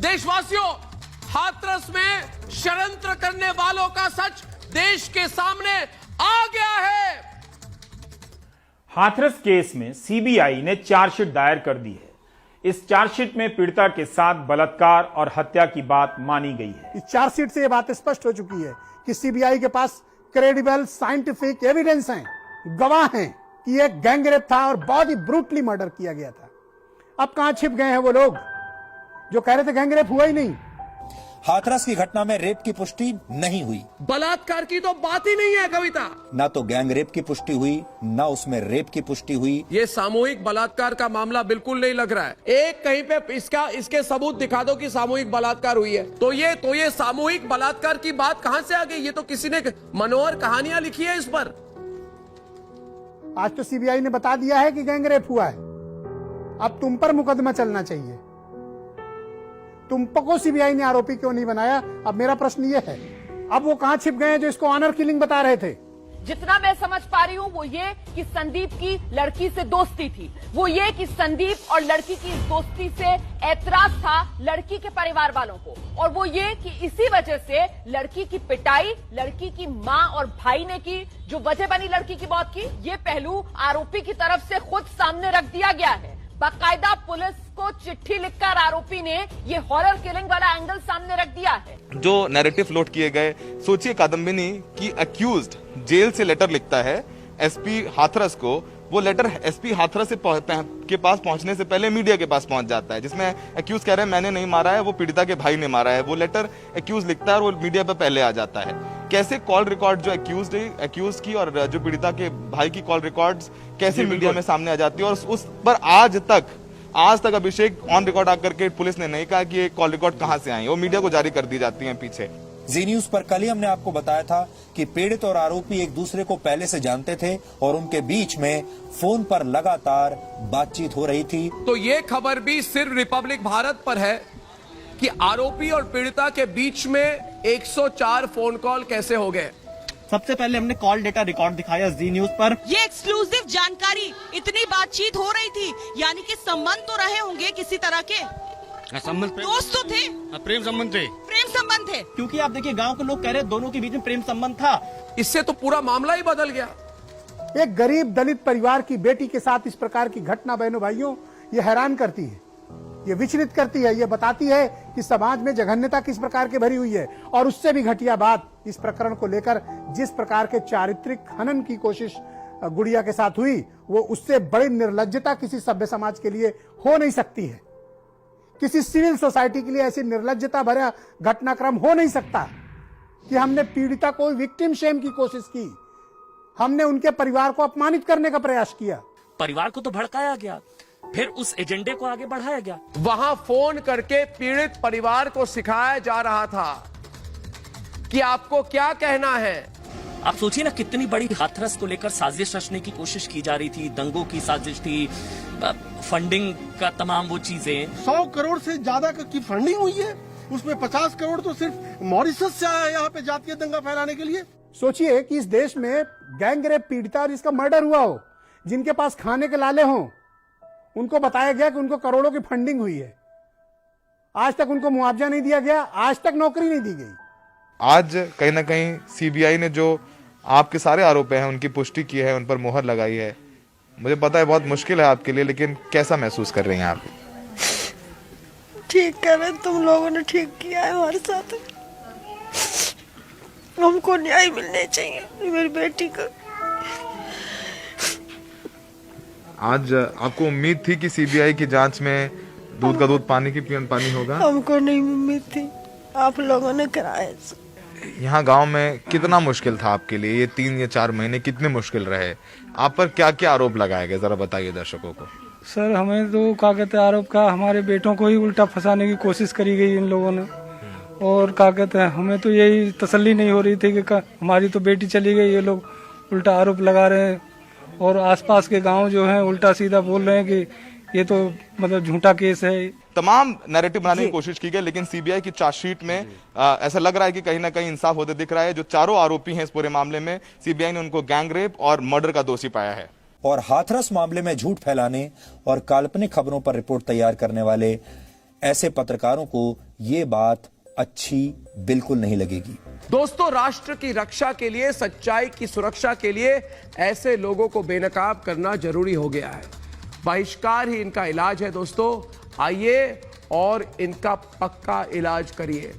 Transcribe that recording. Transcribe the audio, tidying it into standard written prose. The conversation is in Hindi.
देशवासियों, हाथरस में षड्यंत्र करने वालों का सच देश के सामने आ गया है। हाथरस केस में सीबीआई ने चार्जशीट दायर कर दी है। इस चार्जशीट में पीड़िता के साथ बलात्कार और हत्या की बात मानी गई है। इस चार्जशीट से यह बात स्पष्ट हो चुकी है कि सीबीआई के पास क्रेडिबल साइंटिफिक एविडेंस हैं, गवाह हैं कि यह गैंगरेप था और बहुत ही ब्रूटली मर्डर किया गया था। अब कहां छिप गए हैं वो लोग जो कह रहे थे गैंगरेप हुआ ही नहीं। हाथरस की घटना में रेप की पुष्टि नहीं हुई, बलात्कार की तो बात ही नहीं है कविता। न तो गैंगरेप की पुष्टि हुई, न उसमें रेप की पुष्टि हुई। ये सामूहिक बलात्कार का मामला बिल्कुल नहीं लग रहा है। एक कहीं पे इसके सबूत दिखा दो कि सामूहिक बलात्कार हुई है, तो ये सामूहिक बलात्कार की बात कहां से आ गई? ये तो किसी ने मनोहर कहानियां लिखी है इस पर। आज तो सीबीआई ने बता दिया है कि गैंगरेप हुआ है। अब तुम पर मुकदमा चलना चाहिए। तुम को सीबीआई ने आरोपी क्यों नहीं बनाया? अब मेरा प्रश्न ये है, अब वो कहां छिप गए हैं जो इसको ऑनर किलिंग बता रहे थे? जितना मैं समझ पा रही हूँ वो ये कि संदीप की लड़की से दोस्ती थी, वो ये कि संदीप और लड़की की इस दोस्ती से ऐतराज था लड़की के परिवार वालों को, और वो ये कि इसी वजह से लड़की की पिटाई लड़की की माँ और भाई ने की, जो वजह बनी लड़की की मौत की। ये पहलू आरोपी की तरफ से खुद सामने रख दिया गया है। बाकायदा पुलिस को चिट्ठी लिखकर आरोपी ने ये हॉरर किलिंग वाला एंगल सामने रख दिया है। जो नैरेटिव फ्लोट किए गए, सोचिए कादम्बिनी की अक्यूज्ड जेल से लेटर लिखता है एसपी हाथरस को, वो लेटर एसपी हाथरस के पास पहुंचने से पहले मीडिया के पास पहुंच जाता है, जिसमें अक्यूज कह रहे हैं मैंने नहीं मारा है, वो पीड़िता के भाई ने मारा है। वो लेटर अक्यूज लिखता है और वो मीडिया पे पहले आ जाता है। कैसे कॉल रिकॉर्ड जो अक्यूज की और जो पीड़िता के भाई की कॉल रिकॉर्ड्स कैसे मीडिया में सामने आ जाती है, और उस पर आज तक अभिषेक ऑन रिकॉर्ड आकर के पुलिस ने नहीं कहा कि ये कॉल रिकॉर्ड कहां से आई, वो मीडिया को जारी कर दी जाती हैं पीछे। जी न्यूज पर कल ही हमने आपको बताया था कि पीड़ित और आरोपी एक दूसरे को पहले से जानते थे और उनके बीच में फोन पर लगातार बातचीत हो रही थी। तो ये खबर भी सिर्फ रिपब्लिक भारत पर है कि आरोपी और पीड़िता के बीच में 104 फोन कॉल कैसे हो गए। सबसे पहले हमने कॉल डेटा रिकॉर्ड दिखाया जी न्यूज पर। ये एक्सक्लूसिव जानकारी, इतनी बातचीत हो रही थी, यानी कि संबंध तो रहे होंगे किसी तरह के। संबंध दोस्त तो थे, प्रेम संबंध थे। प्रेम संबंध थे, क्योंकि आप देखिए गांव के लोग कह रहे हैं दोनों के बीच में प्रेम संबंध था। इससे तो पूरा मामला ही बदल गया। एक गरीब दलित परिवार की बेटी के साथ इस प्रकार की घटना बहनों भाइयों ये हैरान करती है, ये विचलित करती है, ये बताती है कि समाज में जघन्यता किस प्रकार की भरी हुई है। और उससे भी घटिया बात, इस प्रकरण को लेकर जिस प्रकार के चारित्रिक हनन की कोशिश गुड़िया के साथ हुई, वो उससे बड़ी निर्लज्जता किसी सभ्य समाज के लिए हो नहीं सकती है। किसी सिविल सोसाइटी के लिए ऐसी निर्लज्जता भरा घटनाक्रम हो नहीं सकता कि हमने पीड़िता को विक्टिम शेम की कोशिश की, हमने उनके परिवार को अपमानित करने का प्रयास किया। परिवार को तो भड़काया गया, फिर उस एजेंडे को आगे बढ़ाया गया। वहां फोन करके पीड़ित परिवार को सिखाया जा रहा था कि आपको क्या कहना है। आप सोचिए ना, कितनी बड़ी हाथरस को लेकर साजिश रचने की कोशिश की जा रही थी, दंगों की साजिश थी, फंडिंग का तमाम वो चीजें। 100 करोड़ से ज्यादा की फंडिंग हुई है, उसमें 50 करोड़ तो सिर्फ मॉरिशस से आया यहाँ पे जातीय दंगा फैलाने के लिए। सोचिए कि इस देश में गैंगरेप पीड़िता जिसका मर्डर हुआ हो, जिनके पास खाने के लाले हों, उनको बताया गया कि उनको करोड़ों की फंडिंग हुई है। आज तक उनको मुआवजा नहीं दिया गया, आज तक नौकरी नहीं दी गई। आज कहीं ना कहीं सीबीआई ने जो आपके सारे आरोप हैं उनकी पुष्टि की है, उन पर मोहर लगाई है। मुझे पता है बहुत मुश्किल है आपके लिए, लेकिन कैसा महसूस कर रही हैं आप? ठीक कर रहे, तुम लोगों ने ठीक किया है हमारे साथ। हमको न्याय मिलने चाहिए मेरी बेटी को। आज आपको उम्मीद थी कि सीबीआई की जांच में दूध का दूध पानी की पानी होगा? हमको नहीं उम्मीद थी, आप लोगों ने कराया। यहाँ गांव में कितना मुश्किल था आपके लिए? ये 3 या 4 महीने कितने मुश्किल रहे? आप पर क्या क्या आरोप लगाए गए, जरा बताइए दर्शकों को। सर हमें तो क्या कहते हैं, आरोप का हमारे बेटों को ही उल्टा फंसाने की कोशिश करी गई इन लोगों ने। और क्या कहते हैं, हमें तो यही तसल्ली नहीं हो रही थी कि हमारी तो बेटी चली गई, ये लोग उल्टा आरोप लगा रहे हैं। और आसपास के गांव जो हैं उल्टा सीधा बोल रहे हैं कि ये तो मतलब झूठा केस है। तमाम नैरेटिव बनाने की कोशिश की गई, लेकिन सीबीआई की चार्जशीट में ऐसा लग रहा है कि कहीं ना कहीं इंसाफ होते दिख रहा है। जो चारों आरोपी हैं इस पूरे मामले में, सीबीआई ने उनको गैंगरेप और मर्डर का दोषी पाया है। और हाथरस मामले में झूठ फैलाने और काल्पनिक खबरों पर रिपोर्ट तैयार करने वाले ऐसे पत्रकारों को ये बात अच्छी बिल्कुल नहीं लगेगी। दोस्तों, राष्ट्र की रक्षा के लिए, सच्चाई की सुरक्षा के लिए ऐसे लोगों को बेनकाब करना जरूरी हो गया है। बहिष्कार ही इनका इलाज है। दोस्तों, आइए और इनका पक्का इलाज करिए।